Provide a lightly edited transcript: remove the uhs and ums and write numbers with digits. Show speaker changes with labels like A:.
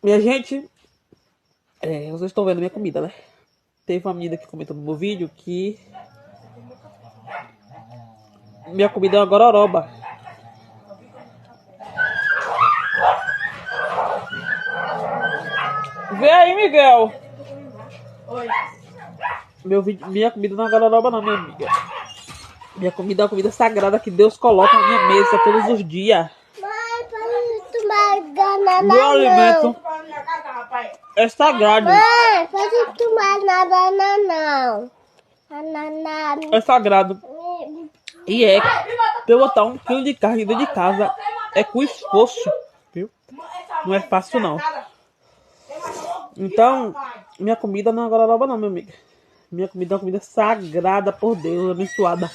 A: Minha gente, vocês estão vendo minha comida, né? Teve uma menina que comentou no meu vídeo que minha comida é uma gororoba. Vê aí, Miguel.
B: Oi.
A: Minha comida não é uma gororoba não, minha amiga. Minha comida é uma comida sagrada que Deus coloca na minha mesa todos os dias.
C: Mãe, pode tomar banana
A: Meu alimento é sagrado.
C: Mãe, pode tomar na banana não. Banana.
A: É sagrado. E pra eu botar 1 quilo de carne dentro de casa é com esforço, viu? Não é fácil não. Então, minha comida não é gororoba não, minha amiga. Minha comida é uma comida sagrada por Deus, abençoada.